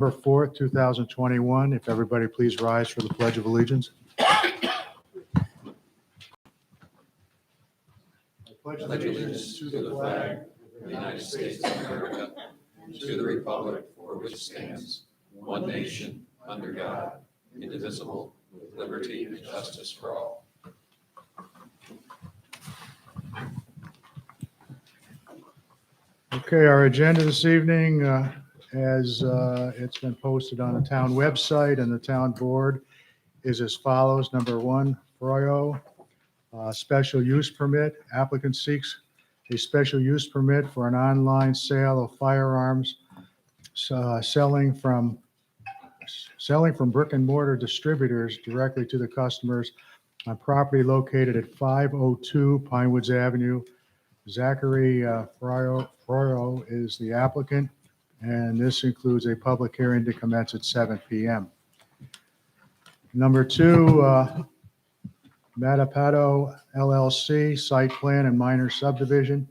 November 4th, 2021. If everybody please rise for the Pledge of Allegiance. Pledge allegiance to the flag of the United States of America and to the republic for which stands one nation under God, indivisible, with liberty and justice for all. Okay, our agenda this evening, as it's been posted on the town website and the town board, is as follows. Number one, Froyo, special use permit. Applicant seeks a special use permit for an online sale of firearms, selling from brick and mortar distributors directly to the customers on property located at 502 Pine Woods Avenue. Zachary Froyo is the applicant, and this includes a public hearing to commence at 7 p.m. Number two, Matapato LLC, site plan and minor subdivision.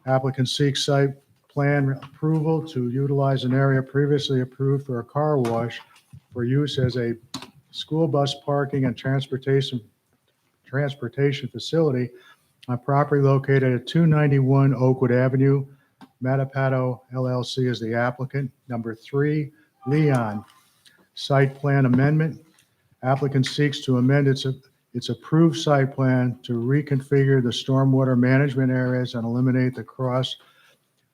Applicant seeks site plan approval to utilize an area previously approved for a car wash for use as a school bus parking and transportation facility on property located at 291 Oakwood Avenue. Matapato LLC is the applicant. Number three, Leon, site plan amendment. Applicant seeks to amend its approved site plan to reconfigure the stormwater management areas and eliminate the cross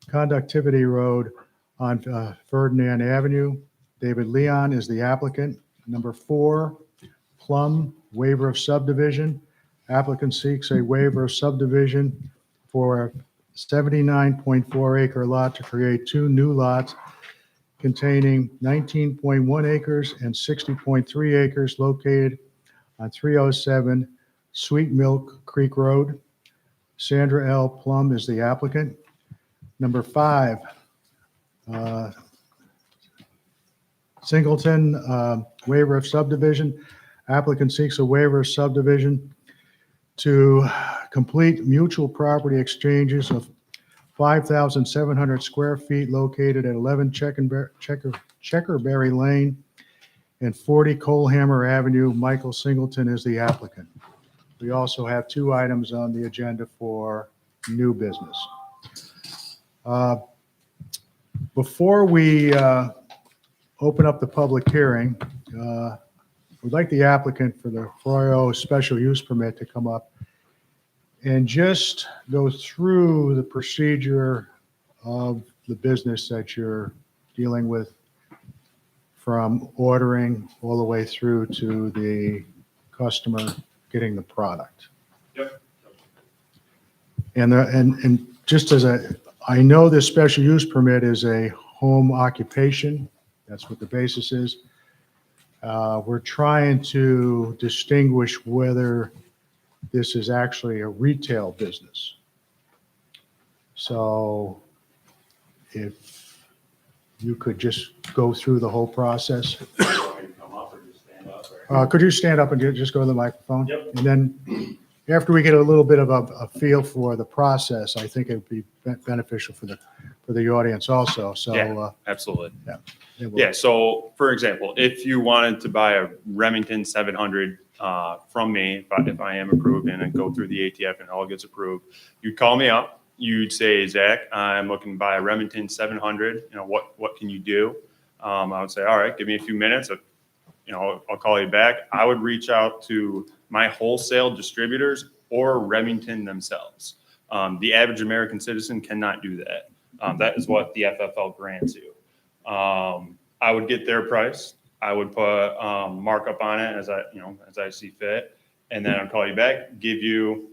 conductivity road on Ferdinand Avenue. David Leon is the applicant. Number four, Plum, waiver of subdivision. Applicant seeks a waiver of subdivision for a 79.4 acre lot to create two new lots containing 19.1 acres and 60.3 acres located on 307 Sweet Milk Creek Road. Sandra L. Plum is the applicant. Number five, Singleton, waiver of subdivision. Applicant seeks a waiver of subdivision to complete mutual property exchanges of 5,700 square feet located at 11 Checkerberry Lane and 40 Coalhammer Avenue. Michael Singleton is the applicant. We also have two items on the agenda for new business. Before we open up the public hearing, we'd like the applicant for the Froyo special use permit to come up and just go through the procedure of the business that you're dealing with, from ordering all the way through to the customer getting the product. Yep. And just as I know this special use permit is a home occupation. That's what the basis is. We're trying to distinguish whether this is actually a retail business. So if you could just go through the whole process. Come up or just stand up? Could you stand up and just go to the microphone? Yep. And then after we get a little bit of a feel for the process, I think it would be beneficial for the audience also. So Yeah, absolutely. it will- Yeah. So, for example, if you wanted to buy a Remington 700 from me, if I am approved and I go through the ATF and it all gets approved, you'd call me up. You'd say, Zach, I'm looking to buy a Remington 700. You know, what can you do? I would say, all right, give me a few minutes. I'll call you back. I would reach out to my wholesale distributors or Remington themselves. The average American citizen cannot do that. That is what the FFL grants you. I would get their price. I would put markup on it as I see fit, and then I'll call you back, give you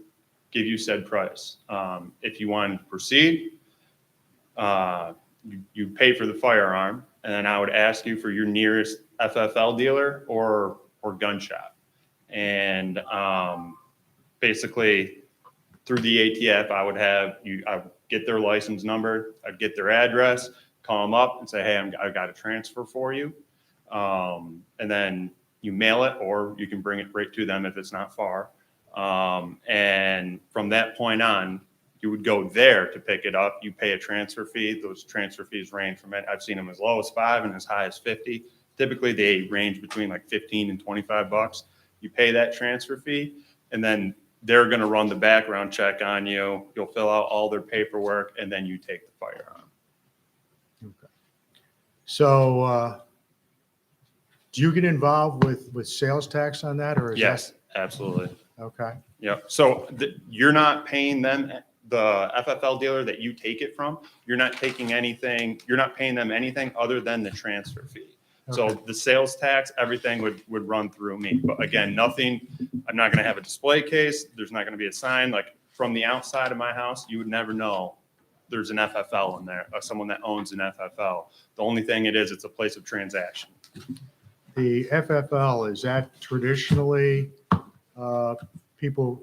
said price. If you want to proceed, you pay for the firearm, and then I would ask you for your nearest FFL dealer or gun shop, and basically through the ATF, I would get their license number, I'd get their address, call them up and say, hey, I've got a transfer for you. And then you mail it, or you can bring it right to them if it's not far. And from that point on, You would go there to pick it up. You pay a transfer fee. Those transfer fees range from it. I've seen them as low as $5 and as high as $50. Typically, they range between like $15 and $25. You pay that transfer fee, and then they're going to run the background check on you. You'll fill out all their paperwork, and then you take the firearm. Okay. So, do you get involved with sales tax on that, or is Yes, absolutely. that? Okay. Yep. So you're not paying them, the FFL dealer that you take it from, you're not taking anything, you're not paying them anything other than the transfer fee. So Okay. the sales tax, everything would run through me. But again, nothing, I'm not going to have a display case. There's not going to be a sign. Like from the outside of my house, you would never know there's an FFL in there, someone that owns an FFL. The only thing it is, it's a place of transaction. The FFL, is that traditionally people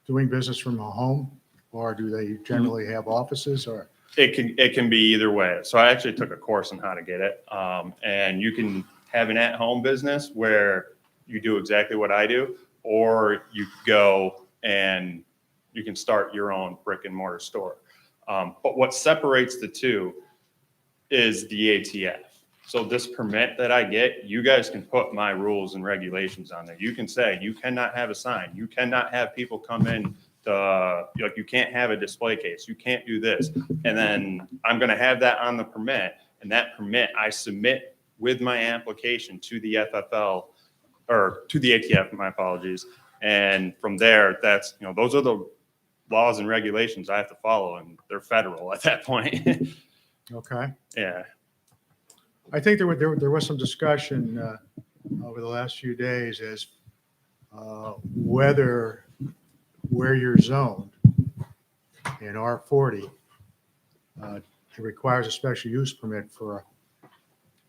doing business from a home, or do they generally have offices, or? It can be either way. So I actually took a course on how to get it. And you can have an at-home business where you do exactly what I do, or you go and you can start your own brick and mortar store. But what separates the two is the ATF. So this permit that I get, you guys can put my rules and regulations on there. You can say you cannot have a sign. You cannot have people come in to, like, you can't have a display case. You can't do this. And then I'm going to have that on the permit. And that permit I submit with my application to the FFL, or to the ATF, my apologies. And from there, that's, those are the laws and regulations I have to follow, and they're federal at that point. Okay. Yeah. I think there was some discussion over the last few days as whether where you're zoned in R40, it requires a special use permit for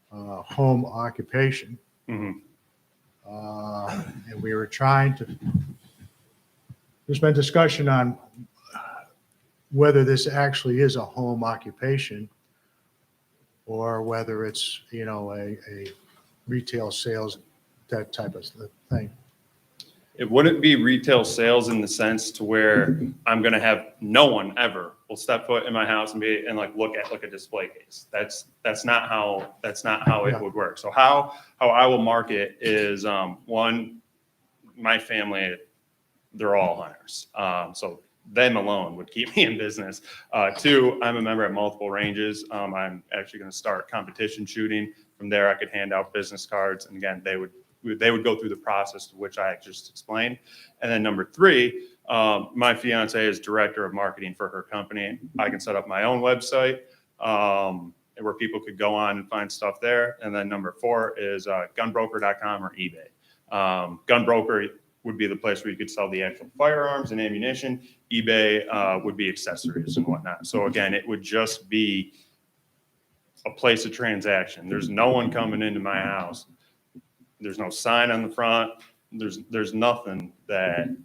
home occupation. Mm-hmm. And we were trying to, there's been discussion on whether this actually is a home occupation or whether it's, a retail sales, that type of thing. It wouldn't be retail sales in the sense to where I'm going to have no one ever will step foot in my house and look at like a display case. That's not how Yeah. it would work. So how I will market is, one, my family, they're all hunters. So them alone would keep me in business. Two, I'm a member at multiple ranges. I'm actually going to start competition shooting. From there, I could hand out business cards, and again, they would go through the process to which I just explained. And then number three, my fiance is director of marketing for her company. I can set up my own website where people could go on and find stuff there. And then number four is gunbroker.com or eBay. Gunbroker would be the place where you could sell the actual firearms and ammunition. eBay would be accessories and whatnot. So again, it would just be a place of transaction. There's no one coming into my house. There's no sign on the front. There's nothing that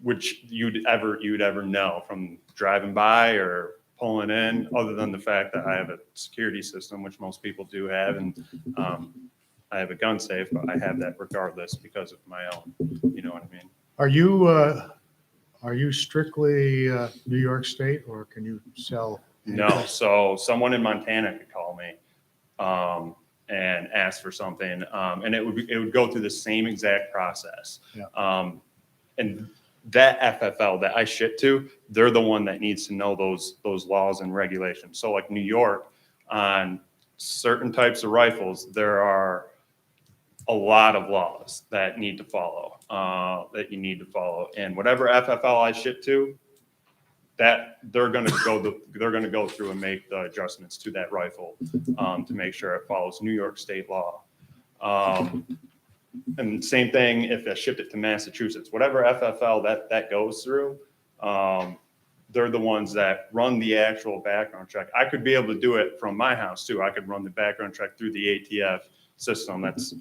which you'd ever know from driving by or pulling in, other than the fact that I have a security system, which most people do have, and I have a gun safe, but I have that regardless because of my own. You know what I mean? Are you strictly New York State, or can you sell? No. So someone in Montana could call me and ask for something, and it would go through the same exact process. Yeah. And that FFL that I ship to, they're the one that needs to know those laws and regulations. So like New York, on certain types of rifles, there are a lot of laws that need to follow, that you need to follow. And whatever FFL I ship to, that they're going to go through and make the adjustments to that rifle to make sure it follows New York state law. And same thing if I shipped it to Massachusetts, whatever FFL that goes through, they're the ones that run the actual background check. I could be able to do it from my house too. I could run the background check through the ATF system. That's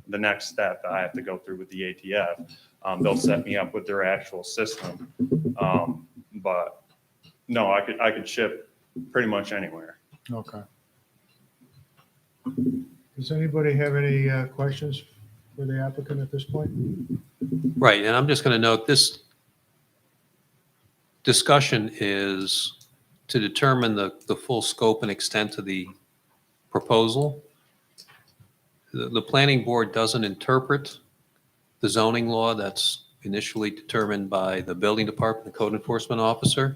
the next step that I have to go through with the ATF. They'll set me up with their actual system. But no, I could ship pretty much anywhere. Okay. Does anybody have any questions for the applicant at this point? Right, and I'm just going to note this, discussion is to determine the full scope and extent of the proposal. The planning board doesn't interpret the zoning law. That's initially determined by the building department, the code enforcement officer.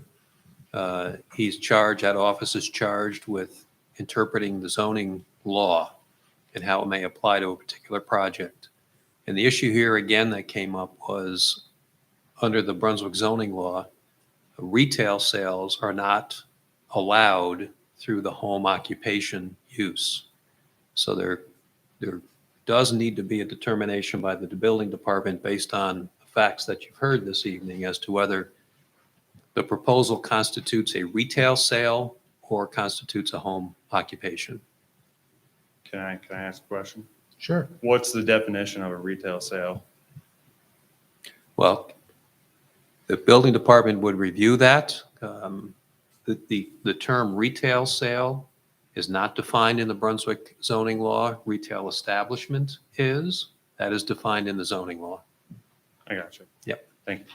That office is charged with interpreting the zoning law and how it may apply to a particular project. And the issue here again that came up was under the Brunswick zoning law, retail sales are not allowed through the home occupation use. So there does need to be a determination by the building department based on the facts that you've heard this evening as to whether the proposal constitutes a retail sale or constitutes a home occupation. Can I ask a question? Sure. What's the definition of a retail sale? Well, the building department would review that. The term retail sale is not defined in the Brunswick zoning law. Retail establishment is. That is defined in the zoning law. I got you. Yep. Thank you.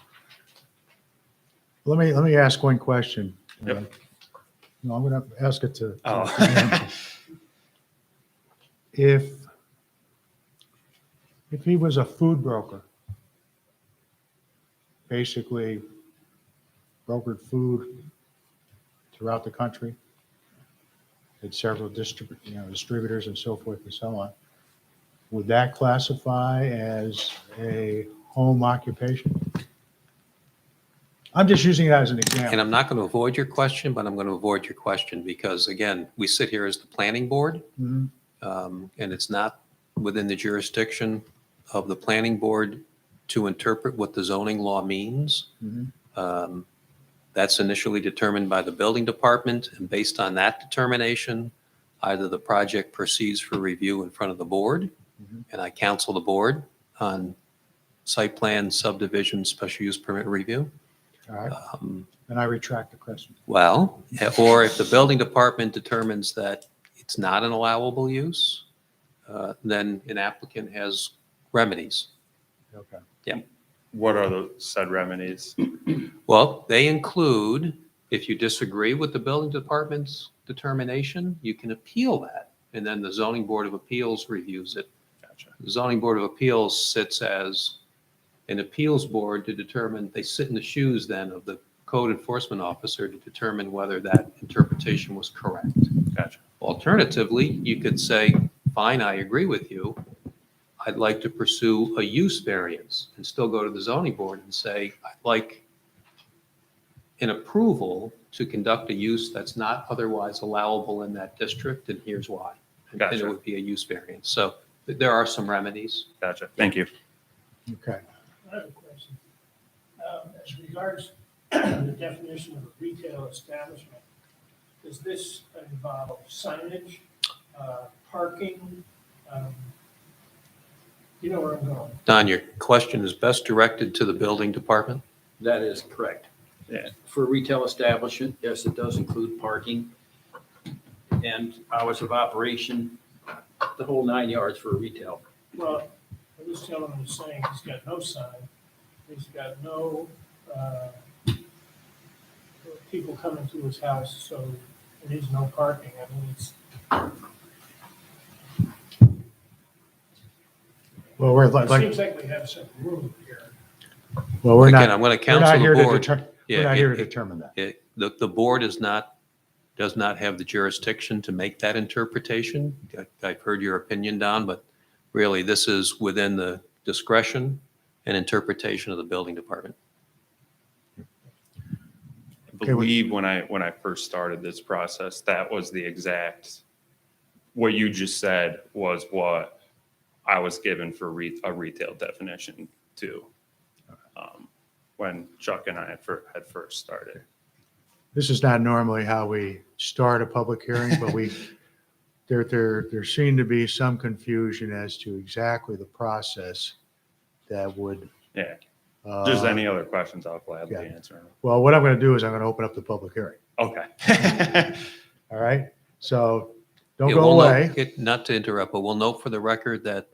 Let me ask one question. Yep. No, I'm going to ask it to. Oh. If he was a food broker, basically brokered food throughout the country, had several distributors and so forth and so on, would that classify as a home occupation? I'm just using it as an And example. I'm not going to avoid your question, but I'm going to avoid your question because, again, we sit here as the planning board, Mhm. and it's not within the jurisdiction of the planning board to interpret what the zoning law means. Mhm. That's initially determined by the building department, and based on that determination, either the project proceeds for review in front of the board, Mhm. and I counsel the board on site plan, subdivision, special use permit review. All right, Um, and I retract the question. Well, or if the building department determines that it's not an allowable use, then an applicant has remedies. Okay. What are the said remedies? Well, they include, if you disagree with the building department's determination, you can appeal that. And then the zoning board of appeals reviews it. Gotcha. The zoning board of appeals sits as an appeals board to determine, they sit in the shoes then of the code enforcement officer to determine whether that interpretation was correct. Gotcha. Alternatively, you could say, fine, I agree with you. I'd like to pursue a use variance and still go to the zoning board and say, I'd like an approval to conduct a use that's not otherwise allowable in that district, and here's why. And then Gotcha. it would be a use variance. So there are some remedies. Gotcha. Thank you. Okay. I have a question. As regards the definition of a retail establishment, does this involve signage, parking? You know where I'm going. Don, your question is best directed to the building department. That is correct. Yeah. For retail establishment, yes, it does include parking and hours of operation, the whole 9 yards for retail. Well, this gentleman is saying he's got no sign, he's got no people coming to his house, so there is no parking. I mean, it's, Well, we're it like, seems like we have some room here. well, we're Again, not, I'm going to we're counsel not here the to board. determine, we're Yeah, not here to it- determine that. The board does not have the jurisdiction to make that interpretation. I've heard your opinion, Don, but really this is within the discretion and interpretation of the building department. I Okay, believe when I first started this process, that was the exact, what you just said was what I was given for a retail definition too. When Chuck and I had first started. This is not normally how we start a public hearing, but there seemed to be some confusion as to exactly the process that would. Yeah. Just uh, any other questions, I'll gladly yeah. answer them. Well, what I'm going to do is I'm going to open up the public hearing. Okay. All right? So don't Yeah, go we'll away. note- Not to interrupt, but we'll note for the record that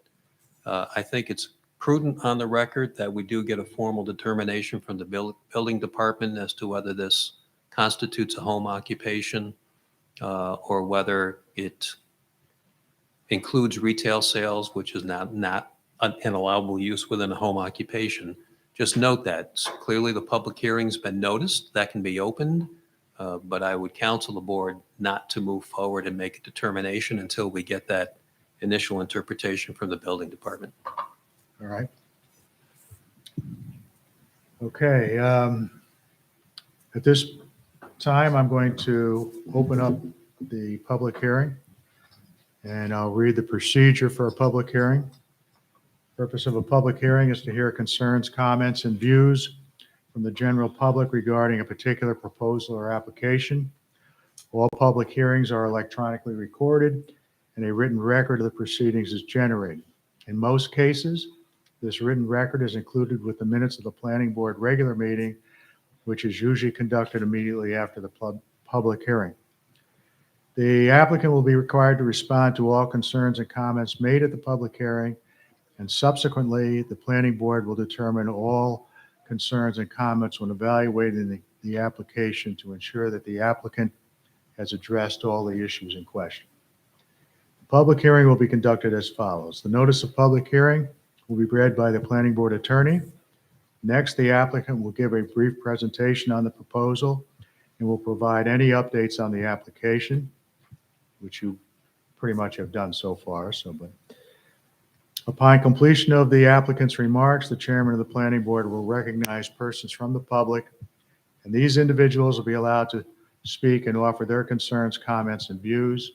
I think it's prudent on the record that we do get a formal determination from the building department as to whether this constitutes a home occupation or whether it includes retail sales, which is not an allowable use within a home occupation. Just note that clearly the public hearing's been noticed, that can be opened, but I would counsel the board not to move forward and make a determination until we get that initial interpretation from the building department. All right. Okay. At this time, I'm going to open up the public hearing, and I'll read the procedure for a public hearing. Purpose of a public hearing is to hear concerns, comments, and views from the general public regarding a particular proposal or application. All public hearings are electronically recorded, and a written record of the proceedings is generated. In most cases, this written record is included with the minutes of the planning board regular meeting, which is usually conducted immediately after the public hearing. The applicant will be required to respond to all concerns and comments made at the public hearing, and subsequently, the planning board will determine all concerns and comments when evaluating the application to ensure that the applicant has addressed all the issues in question. The public hearing will be conducted as follows. The notice of public hearing will be read by the planning board attorney. Next, the applicant will give a brief presentation on the proposal and will provide any updates on the application, which you pretty much have done so far. Upon completion of the applicant's remarks, the chairman of the planning board will recognize persons from the public, and these individuals will be allowed to speak and offer their concerns, comments, and views.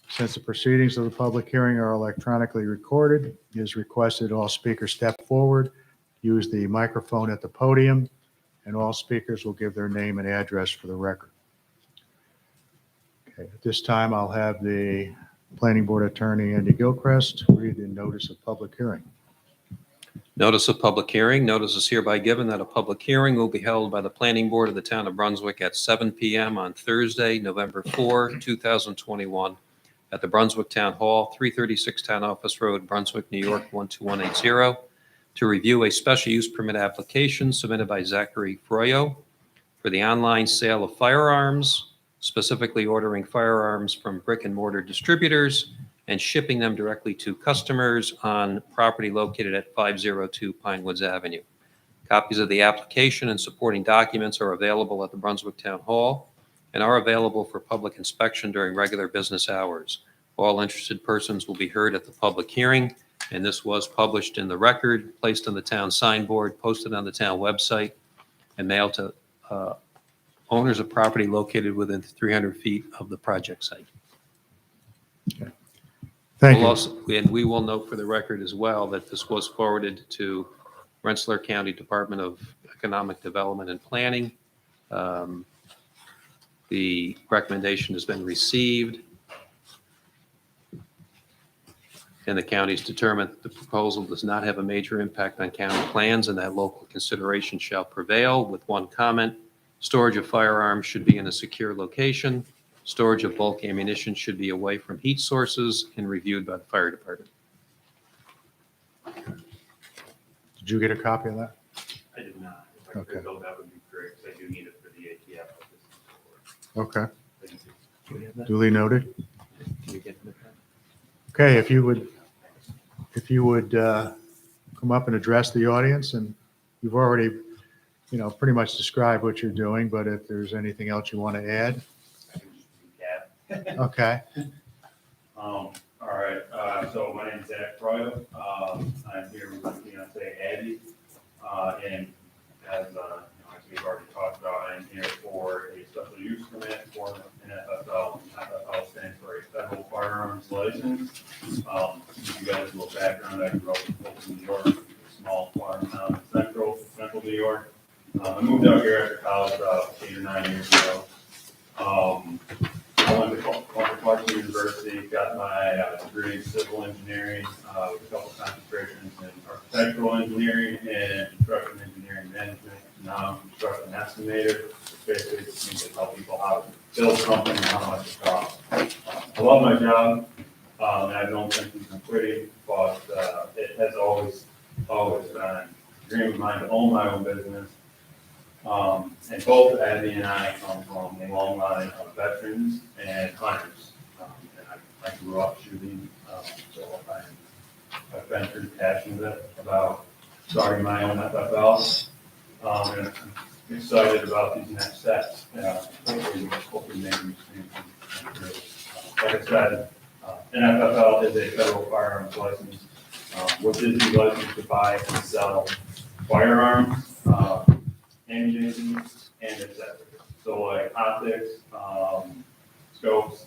Since the proceedings of the public hearing are electronically recorded, it is requested all speakers step forward, use the microphone at the podium, and all speakers will give their name and address for the record. Okay, at this time, I'll have the planning board attorney, Andy Gilchrist, read the notice of public hearing. Notice of public hearing. Notice is hereby given that a public hearing will be held by the planning board of the town of Brunswick at 7 p.m. on Thursday, November 4, 2021, at the Brunswick Town Hall, 336 Town Office Road, Brunswick, New York, 12180, to review a special use permit application submitted by Zachary Froyo for the online sale of firearms, specifically ordering firearms from brick and mortar distributors and shipping them directly to customers on property located at 502 Pinewoods Avenue. Copies of the application and supporting documents are available at the Brunswick Town Hall and are available for public inspection during regular business hours. All interested persons will be heard at the public hearing, and this was published in the record, placed on the town signboard, posted on the town website, and mailed to owners of property located within 300 feet of the project site. Thank We'll you. also, and we will note for the record as well that this was forwarded to Rensselaer County Department of Economic Development and Planning. The recommendation has been received, and the county's determined that the proposal does not have a major impact on county plans and that local consideration shall prevail, with one comment: storage of firearms should be in a secure location. Storage of bulk ammunition should be away from heat sources and reviewed by the fire department. Did you get a copy of that? I did not. If I Okay. could go, that would be great, because I do need it for the ATF. Okay, Thank you. Do we have that? duly noted. Can you get that? Okay, if you would come up and address the audience, and you've already, pretty much described what you're doing, but if there's anything else you want to add. Yeah. Okay, All right, so my name is Zach Froyo. I'm here with my fiance Abby, and as we've already talked about, I'm here for a special use permit for an FFL. FFL stands for a federal firearms license. You guys a little background: I grew up in Fulton, New York, a small farm town in central New York. I moved out here after college about 8 or 9 years ago. I went to Clarkson University, got my degree in civil engineering with a couple concentrations in architectural engineering and construction engineering management. Now I'm a construction estimator, which basically just means to tell people how to build something and how much it costs. I love my job, and I don't think I'm quitting, but it has always always been a dream of mine to own my own business. And both Abby and I come from a long line of veterans and hunters. And I grew up shooting, so I've been pretty passionate about starting my own FFL. And I'm excited about these next steps. Hopefully making like I said, an FFL is a federal firearms license, which is the license to buy and sell firearms, ammunition, and accessories. So like optics, scopes,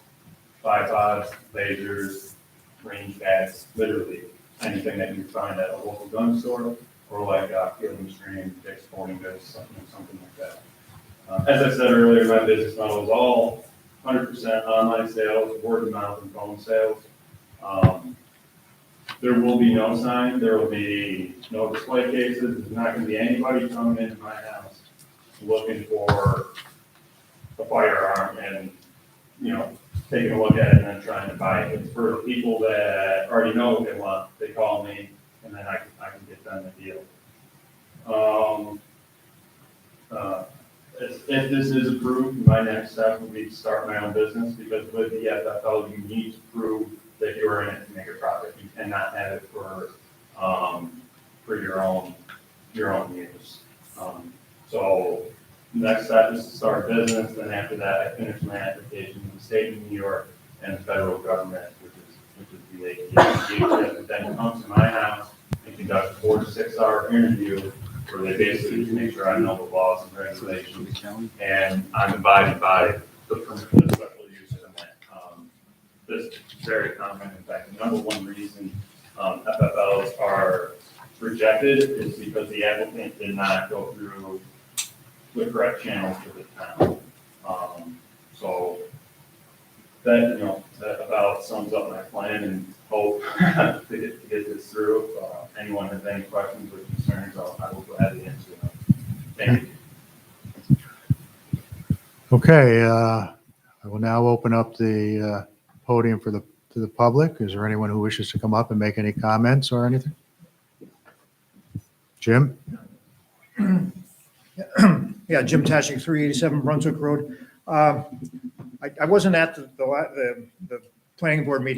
bipods, lasers, range pads, literally anything that you find at a local gun store or like Field and Stream, Dick's Sporting Goods, something like that. As I said earlier, my business model is all 100% online sales, word of mouth, and phone sales. There will be no sign, there will be no display cases, there's not gonna be anybody coming into my house looking for a firearm and, taking a look at it and then trying to buy it. It's for people that already know what they want, they call me, and then I can get them the deal. If this is approved, my next step would be to start my own business, because with the FFL, you need to prove that you are in it to make a profit. You cannot have it for your own use. So next step is to start a business, then after that, I finish my application in the state of New York and the federal government, which is the ATF. Then come to my house and conduct a 4 to 6 hour interview where they basically just make sure I know the laws and regulations, and I'm abiding by the special use permit. This is very common. In fact, the number one reason FFLs are rejected is because the applicant did not go through the correct channels to the town. So that, that about sums up my plan and hope to get this through. If anyone has any questions or concerns, I will gladly answer them. Thank you. Okay, I will now open up the podium to the public. Is there anyone who wishes to come up and make any comments or anything? Jim? Yeah, Jim Tashik, 387 Brunswick Road. I wasn't at the planning board meeting